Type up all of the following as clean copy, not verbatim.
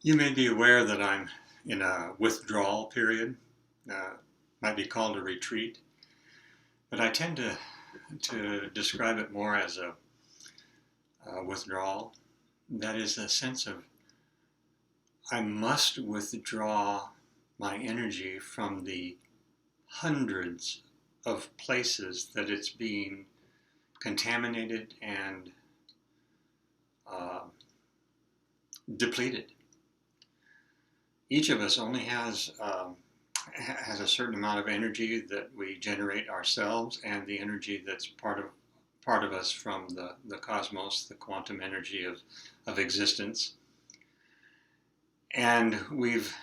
You may be aware that I'm in a withdrawal period. Uh, might be called a retreat, but I tend to describe it more as a withdrawal. That is a sense of I must withdraw my energy from the hundreds of places that it's being contaminated and uh, depleted. Each of us only has a certain amount of energy that we generate ourselves, and the energy that's part of us from the cosmos, the quantum energy of existence. And we've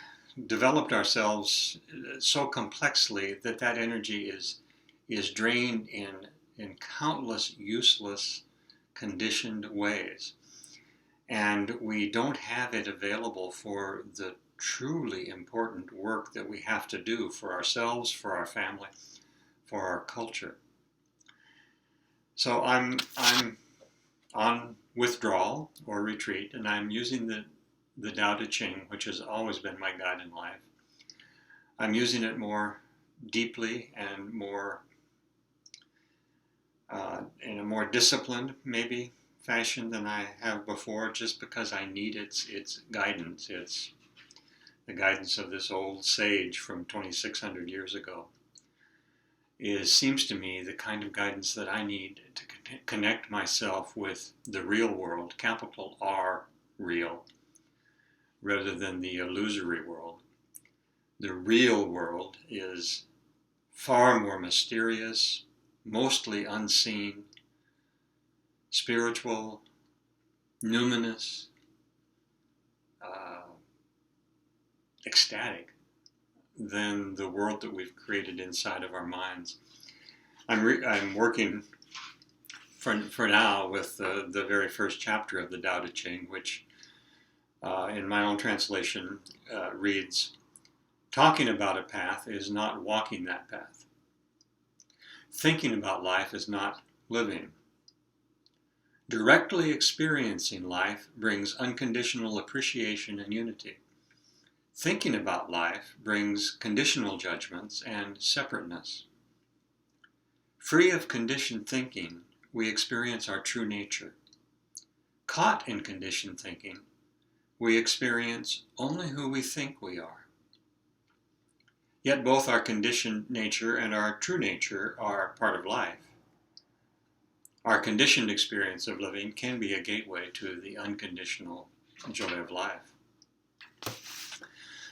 developed ourselves so complexly that that energy is drained in countless useless conditioned ways. And we don't have it available for the truly important work that we have to do for ourselves, for our family, for our culture. So I'm on withdrawal or retreat, and I'm using the Tao Te Ching, which has always been my guide in life. I'm using it more deeply and more in a more disciplined, maybe, fashion than I have before, just because I need its guidance. It's the guidance of this old sage from 2,600 years ago. Seems to me the kind of guidance that I need to connect myself with the real world, capital R, real, rather than the illusory world. The real world is far more mysterious, mostly unseen, spiritual, numinous, uh, ecstatic than the world that we've created inside of our minds. I'm working for now with the very first chapter of the Tao Te Ching, which in my own translation reads, talking about a path is not walking that path. Thinking about life is not living. Directly experiencing life brings unconditional appreciation and unity. Thinking about life brings conditional judgments and separateness. Free of conditioned thinking, we experience our true nature. Caught in conditioned thinking, we experience only who we think we are. Yet both our conditioned nature and our true nature are part of life. Our conditioned experience of living can be a gateway to the unconditional joy of life.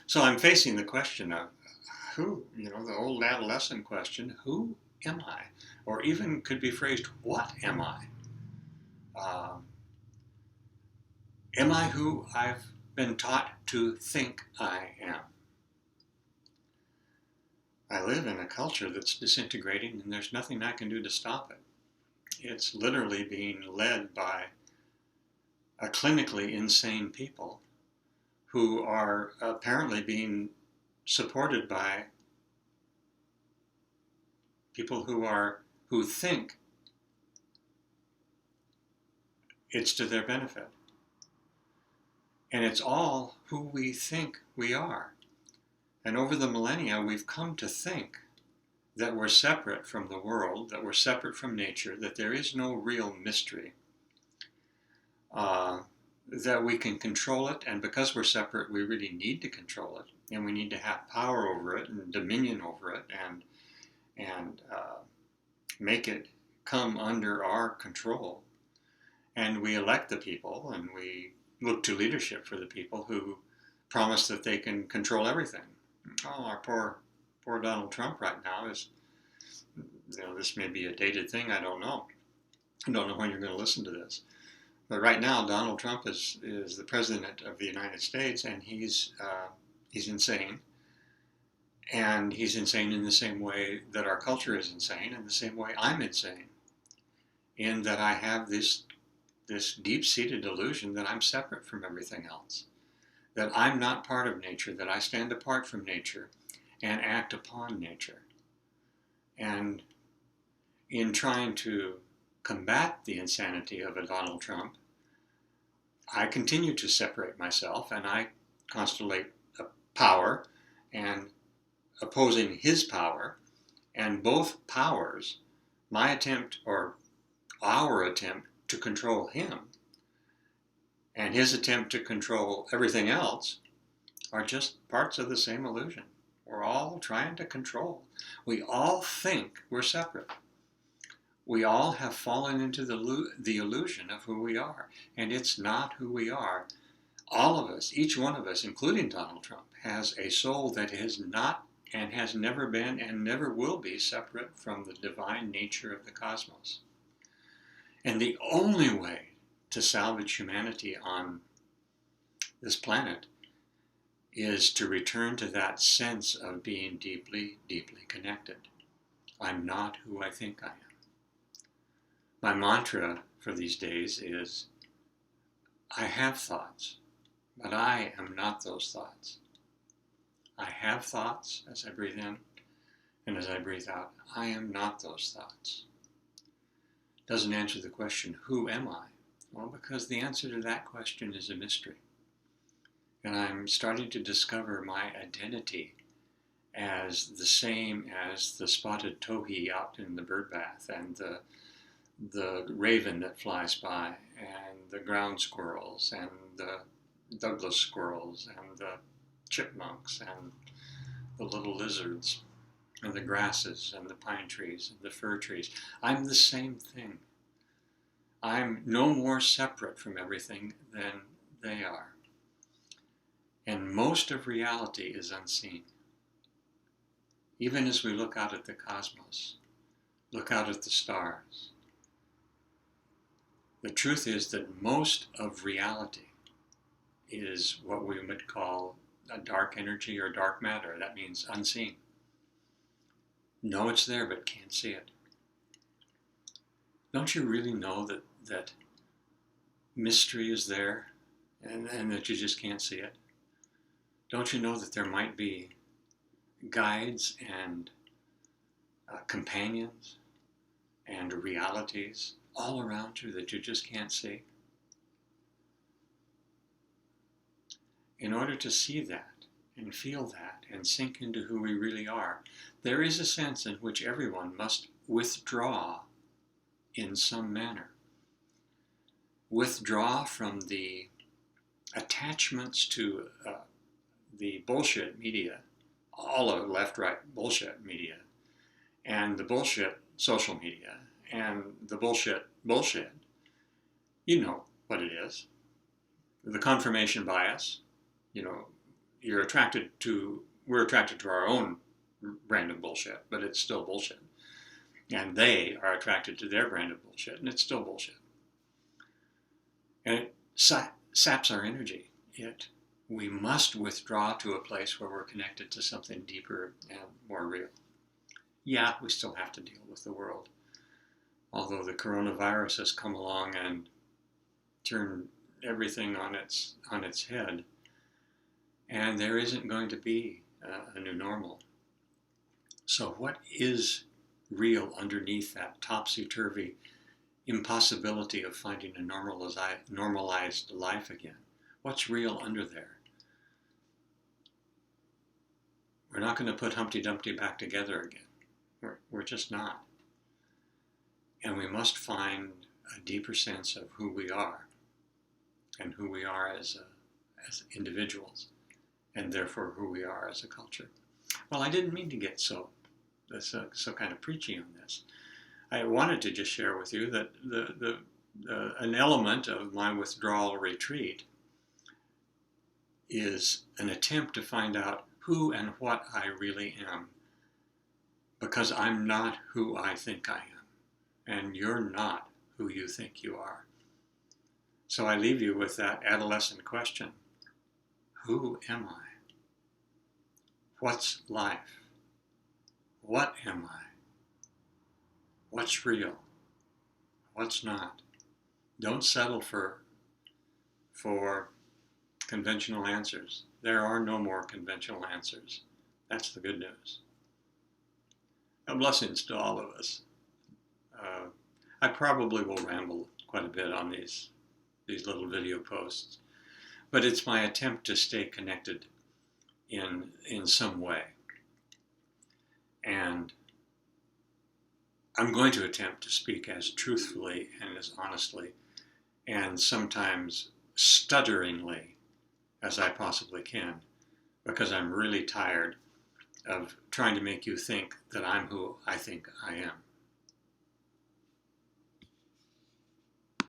So I'm facing the question of who, the old adolescent question, who am I? Or even could be phrased, what am I? Am I who I've been taught to think I am? I live in a culture that's disintegrating, and there's nothing I can do to stop it. It's literally being led by a clinically insane people who are apparently being supported by people who think it's to their benefit. And it's all who we think we are. And over the millennia, we've come to think that we're separate from the world, that we're separate from nature, that there is no real mystery, that we can control it, and because we're separate, we really need to control it, and we need to have power over it and dominion over it, and make it come under our control. And we elect the people, and we look to leadership for the people who promise that they can control everything. Oh, our poor Donald Trump right now is, this may be a dated thing, I don't know. I don't know when you're going to listen to this. But right now, Donald Trump is the president of the United States, and he's insane. And he's insane in the same way that our culture is insane, in the same way I'm insane, in that I have this deep-seated delusion that I'm separate from everything else, that I'm not part of nature, that I stand apart from nature and act upon nature. And in trying to combat the insanity of a Donald Trump, I continue to separate myself, and I constellate a power and opposing his power, and both powers, my attempt or our attempt to control him and his attempt to control everything else, are just parts of the same illusion. We're all trying to control. We all think we're separate. We all have fallen into the illusion of who we are, and it's not who we are. All of us, each one of us, including Donald Trump, has a soul that is not and has never been and never will be separate from the divine nature of the cosmos. And the only way to salvage humanity on this planet is to return to that sense of being deeply, deeply connected. I'm not who I think I am. My mantra for these days is, I have thoughts, but I am not those thoughts. I have thoughts as I breathe in and as I breathe out. I am not those thoughts. Doesn't answer the question, who am I? Well, because the answer to that question is a mystery. And I'm starting to discover my identity as the same as the spotted towhee out in the bird bath, and the raven that flies by, and the ground squirrels, and the Douglas squirrels, and the chipmunks, and the little lizards, and the grasses, and the pine trees, and the fir trees. I'm the same thing. I'm no more separate from everything than they are. And most of reality is unseen. Even as we look out at the cosmos, look out at the stars, the truth is that most of reality is what we would call a dark energy or dark matter. That means unseen. Know it's there, but can't see it. Don't you really know that mystery is there and that you just can't see it? Don't you know that there might be guides and companions and realities all around you that you just can't see? In order to see that and feel that and sink into who we really are, there is a sense in which everyone must withdraw in some manner. Withdraw from the attachments to the bullshit media, all of left-right bullshit media, and the bullshit social media, and the bullshit. You know what it is. The confirmation bias. You know, we're attracted to our own brand of bullshit, but it's still bullshit. And they are attracted to their brand of bullshit, and it's still bullshit. And it saps our energy. We must withdraw to a place where we're connected to something deeper and more real. Yeah, we still have to deal with the world. Although the coronavirus has come along and turned everything on its head, and there isn't going to be a new normal. So what is real underneath that topsy-turvy impossibility of finding a normalized life again? What's real under there? We're not going to put Humpty Dumpty back together again. We're just not. And we must find a deeper sense of who we are and who we are as individuals, and therefore who we are as a culture. Well, I didn't mean to get so kind of preachy on this. I wanted to just share with you that an element of my withdrawal retreat is an attempt to find out who and what I really am, because I'm not who I think I am, and you're not who you think you are. So I leave you with that adolescent question: who am I? What's life? What am I? What's real? What's not? Don't settle for conventional answers. There are no more conventional answers. That's the good news. Blessings to all of us. I probably will ramble quite a bit on these little video posts, but it's my attempt to stay connected in some way. And I'm going to attempt to speak as truthfully and as honestly and sometimes stutteringly as I possibly can, because I'm really tired of trying to make you think that I'm who I think I am.